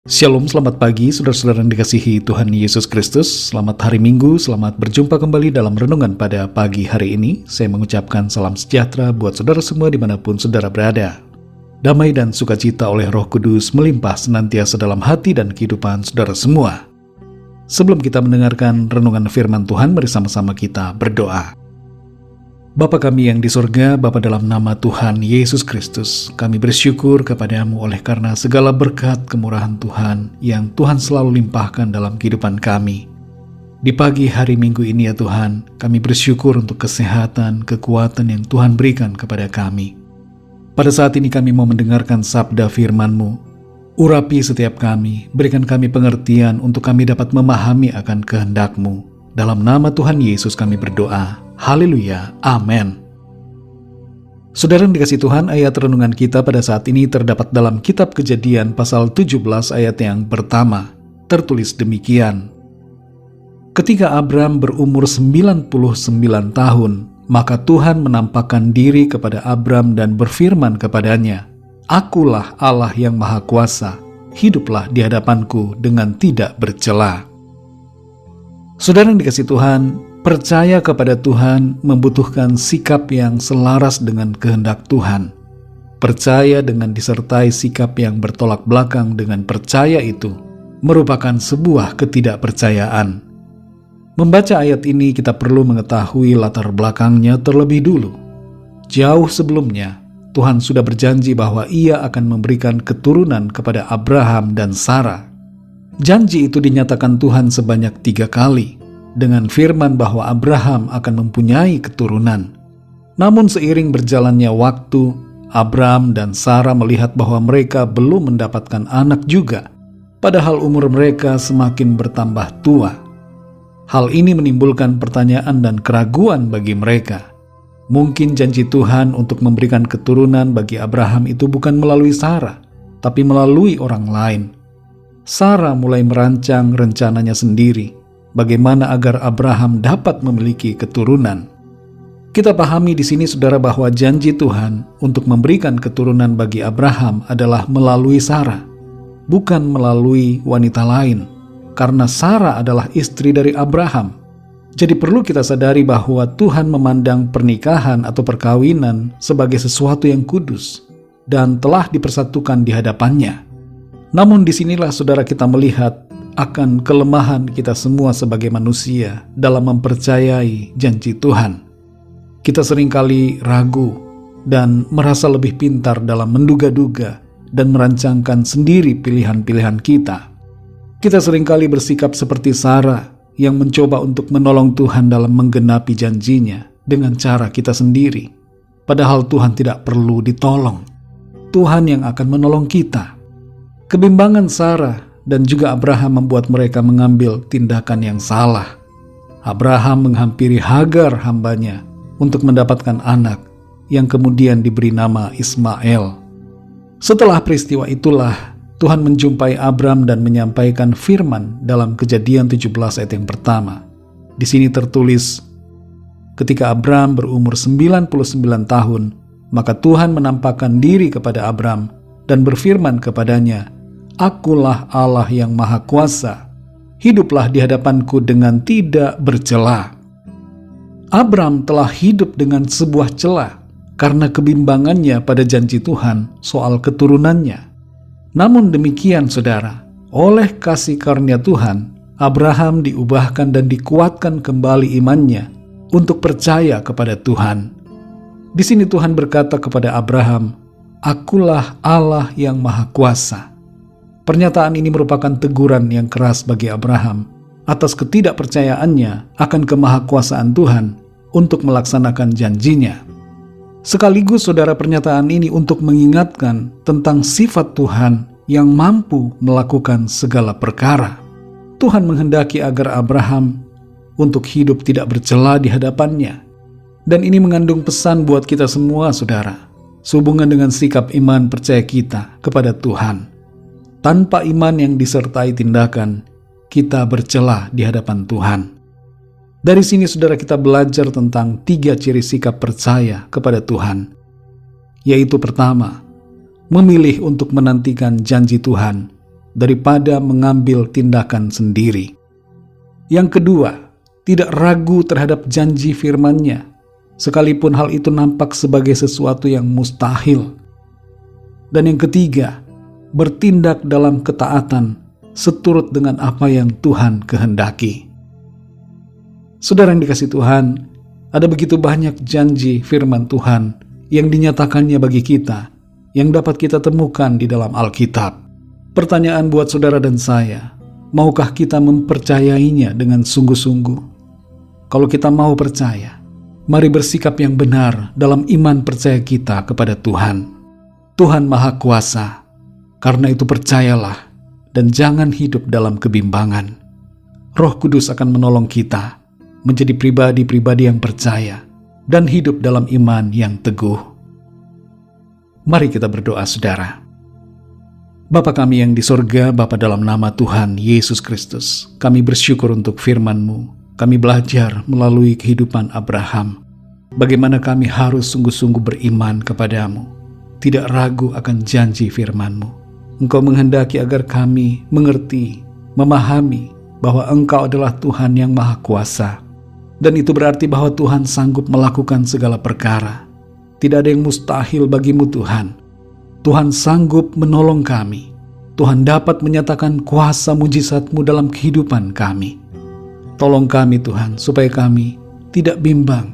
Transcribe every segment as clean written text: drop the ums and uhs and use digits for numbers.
Shalom, selamat pagi saudara-saudara yang dikasihi Tuhan Yesus Kristus. Selamat hari Minggu, selamat berjumpa kembali dalam renungan pada pagi hari ini. Saya mengucapkan salam sejahtera buat saudara semua dimanapun saudara berada. Damai dan sukacita oleh Roh Kudus melimpah senantiasa dalam hati dan kehidupan saudara semua. Sebelum kita mendengarkan renungan firman Tuhan, mari sama-sama kita berdoa. Bapa kami yang di surga, Bapa dalam nama Tuhan Yesus Kristus, kami bersyukur kepadamu oleh karena segala berkat kemurahan Tuhan yang Tuhan selalu limpahkan dalam kehidupan kami. Di pagi hari Minggu ini ya Tuhan, kami bersyukur untuk kesehatan, kekuatan yang Tuhan berikan kepada kami. Pada saat ini kami mau mendengarkan sabda firman-Mu. Urapi setiap kami, berikan kami pengertian untuk kami dapat memahami akan kehendak-Mu. Dalam nama Tuhan Yesus kami berdoa. Haleluya, amin. Saudara yang dikasihi Tuhan, ayat renungan kita pada saat ini terdapat dalam kitab Kejadian pasal 17 ayat yang pertama. Tertulis demikian. Ketika Abram berumur 99 tahun, maka Tuhan menampakkan diri kepada Abram dan berfirman kepadanya, "Akulah Allah yang Maha Kuasa, hiduplah di hadapanku dengan tidak bercela." Saudara yang dikasihi Tuhan, percaya kepada Tuhan membutuhkan sikap yang selaras dengan kehendak Tuhan. Percaya dengan disertai sikap yang bertolak belakang dengan percaya itu merupakan sebuah ketidakpercayaan. Membaca ayat ini kita perlu mengetahui latar belakangnya terlebih dulu. Jauh sebelumnya, Tuhan sudah berjanji bahwa Ia akan memberikan keturunan kepada Abraham dan Sarah. Janji itu dinyatakan Tuhan sebanyak 3 kali. Dengan firman bahwa Abraham akan mempunyai keturunan. Namun seiring berjalannya waktu, Abram dan Sarah melihat bahwa mereka belum mendapatkan anak juga, padahal umur mereka semakin bertambah tua. Hal ini menimbulkan pertanyaan dan keraguan bagi mereka. Mungkin janji Tuhan untuk memberikan keturunan bagi Abraham itu bukan melalui Sarah, tapi melalui orang lain. Sarah mulai merancang rencananya sendiri. Bagaimana agar Abraham dapat memiliki keturunan? Kita pahami di sini saudara bahwa janji Tuhan untuk memberikan keturunan bagi Abraham adalah melalui Sarah, bukan melalui wanita lain, karena Sarah adalah istri dari Abraham. Jadi perlu kita sadari bahwa Tuhan memandang pernikahan atau perkawinan sebagai sesuatu yang kudus dan telah dipersatukan di hadapannya. Namun disinilah saudara kita melihat akan kelemahan kita semua sebagai manusia dalam mempercayai janji Tuhan. Kita seringkali ragu dan merasa lebih pintar dalam menduga-duga dan merancangkan sendiri pilihan-pilihan kita. Kita seringkali bersikap seperti Sarah yang mencoba untuk menolong Tuhan dalam menggenapi janjinya dengan cara kita sendiri. Padahal Tuhan tidak perlu ditolong. Tuhan yang akan menolong kita. Kebimbangan Sarah dan juga Abraham membuat mereka mengambil tindakan yang salah. Abraham menghampiri Hagar hambanya untuk mendapatkan anak yang kemudian diberi nama Ismail. Setelah peristiwa itulah Tuhan menjumpai Abram dan menyampaikan firman dalam Kejadian 17 ayat yang pertama. Di sini tertulis, ketika Abram berumur 99 tahun, maka Tuhan menampakkan diri kepada Abram dan berfirman kepadanya, "Akulah Allah yang Maha Kuasa, hiduplah di hadapanku dengan tidak bercela." Abram telah hidup dengan sebuah cela karena kebimbangannya pada janji Tuhan soal keturunannya. Namun demikian saudara, oleh kasih karunia Tuhan, Abraham diubahkan dan dikuatkan kembali imannya untuk percaya kepada Tuhan. Di sini Tuhan berkata kepada Abraham, "Akulah Allah yang Maha Kuasa." Pernyataan ini merupakan teguran yang keras bagi Abraham atas ketidakpercayaannya akan kemahakuasaan Tuhan untuk melaksanakan janjinya. Sekaligus saudara, pernyataan ini untuk mengingatkan tentang sifat Tuhan yang mampu melakukan segala perkara. Tuhan menghendaki agar Abraham untuk hidup tidak bercela di hadapannya. Dan ini mengandung pesan buat kita semua saudara, sehubungan dengan sikap iman percaya kita kepada Tuhan. Tanpa iman yang disertai tindakan, kita bercela di hadapan Tuhan. Dari sini saudara kita belajar tentang 3 ciri sikap percaya kepada Tuhan. Yaitu pertama, memilih untuk menantikan janji Tuhan daripada mengambil tindakan sendiri. Yang kedua, tidak ragu terhadap janji firman-Nya, sekalipun hal itu nampak sebagai sesuatu yang mustahil. Dan yang ketiga, bertindak dalam ketaatan seturut dengan apa yang Tuhan kehendaki. Saudara yang dikasihi Tuhan, ada begitu banyak janji firman Tuhan yang dinyatakannya bagi kita, yang dapat kita temukan di dalam Alkitab. Pertanyaan buat saudara dan saya, maukah kita mempercayainya dengan sungguh-sungguh? Kalau kita mau percaya, mari bersikap yang benar dalam iman percaya kita kepada Tuhan. Tuhan Maha Kuasa, karena itu percayalah dan jangan hidup dalam kebimbangan. Roh Kudus akan menolong kita menjadi pribadi-pribadi yang percaya dan hidup dalam iman yang teguh. Mari kita berdoa, saudara. Bapa kami yang di sorga, Bapa, dalam nama Tuhan Yesus Kristus, kami bersyukur untuk firman-Mu. Kami belajar melalui kehidupan Abraham, bagaimana kami harus sungguh-sungguh beriman kepadamu, tidak ragu akan janji firman-Mu. Engkau menghendaki agar kami mengerti, memahami bahwa Engkau adalah Tuhan yang Maha Kuasa. Dan itu berarti bahwa Tuhan sanggup melakukan segala perkara. Tidak ada yang mustahil bagimu, Tuhan. Tuhan sanggup menolong kami. Tuhan dapat menyatakan kuasa mujizat-Mu dalam kehidupan kami. Tolong kami, Tuhan, supaya kami tidak bimbang,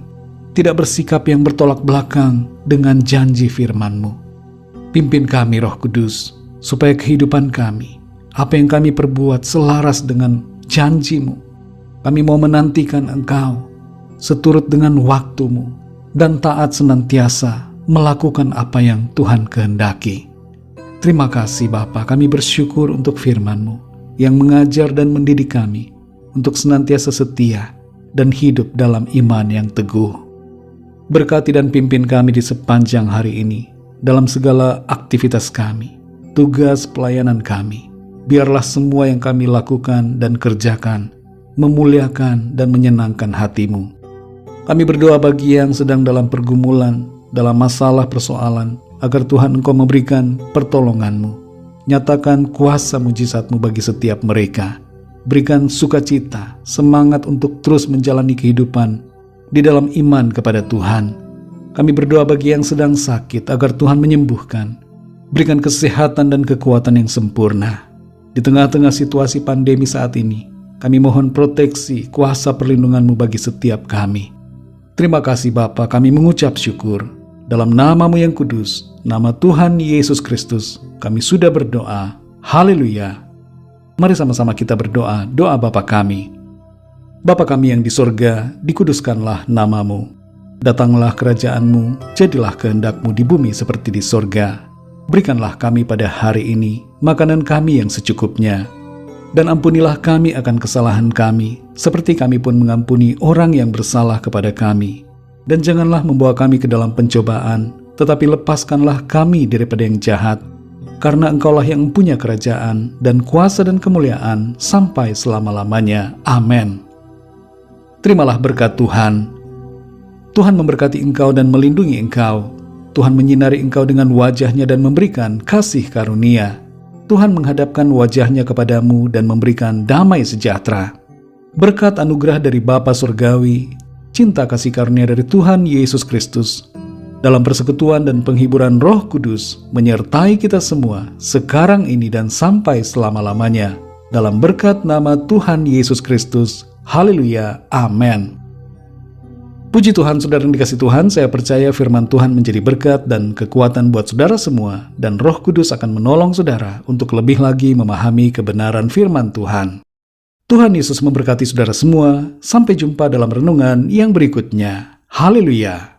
tidak bersikap yang bertolak belakang dengan janji firman-Mu. Pimpin kami, Roh Kudus, supaya kehidupan kami, apa yang kami perbuat selaras dengan janji-Mu. Kami mau menantikan Engkau seturut dengan waktu-Mu dan taat senantiasa melakukan apa yang Tuhan kehendaki. Terima kasih Bapa, kami bersyukur untuk firman-Mu yang mengajar dan mendidik kami untuk senantiasa setia dan hidup dalam iman yang teguh. Berkati dan pimpin kami di sepanjang hari ini dalam segala aktivitas kami, tugas pelayanan kami. Biarlah semua yang kami lakukan dan kerjakan memuliakan dan menyenangkan hati-Mu. Kami berdoa bagi yang sedang dalam pergumulan, dalam masalah persoalan, agar Tuhan Engkau memberikan pertolongan-Mu. Nyatakan kuasa mujizat-Mu bagi setiap mereka. Berikan sukacita, semangat untuk terus menjalani kehidupan di dalam iman kepada Tuhan. Kami berdoa bagi yang sedang sakit, agar Tuhan menyembuhkan. Berikan kesehatan dan kekuatan yang sempurna. Di tengah-tengah situasi pandemi saat ini, kami mohon proteksi, kuasa perlindungan-Mu bagi setiap kami. Terima kasih Bapa, kami mengucap syukur. Dalam nama-Mu yang kudus, nama Tuhan Yesus Kristus, kami sudah berdoa. Haleluya. Mari sama-sama kita berdoa, doa Bapa kami. Bapa kami yang di sorga, dikuduskanlah nama-Mu. Datanglah kerajaan-Mu, jadilah kehendak-Mu di bumi seperti di sorga. Berikanlah kami pada hari ini makanan kami yang secukupnya. Dan ampunilah kami akan kesalahan kami, seperti kami pun mengampuni orang yang bersalah kepada kami. Dan janganlah membawa kami ke dalam pencobaan, tetapi lepaskanlah kami daripada yang jahat. Karena Engkaulah yang mempunyai kerajaan, dan kuasa dan kemuliaan, sampai selama-lamanya. Amin. Terimalah berkat Tuhan. Tuhan memberkati engkau dan melindungi engkau. Tuhan menyinari engkau dengan wajah-Nya dan memberikan kasih karunia. Tuhan menghadapkan wajah-Nya kepadamu dan memberikan damai sejahtera. Berkat anugerah dari Bapa Surgawi, cinta kasih karunia dari Tuhan Yesus Kristus, dalam persekutuan dan penghiburan Roh Kudus, menyertai kita semua, sekarang ini dan sampai selama-lamanya. Dalam berkat nama Tuhan Yesus Kristus. Haleluya. Amin. Puji Tuhan, saudara yang dikasihi Tuhan, saya percaya firman Tuhan menjadi berkat dan kekuatan buat saudara semua, dan Roh Kudus akan menolong saudara untuk lebih lagi memahami kebenaran firman Tuhan. Tuhan Yesus memberkati saudara semua. Sampai jumpa dalam renungan yang berikutnya. Haleluya.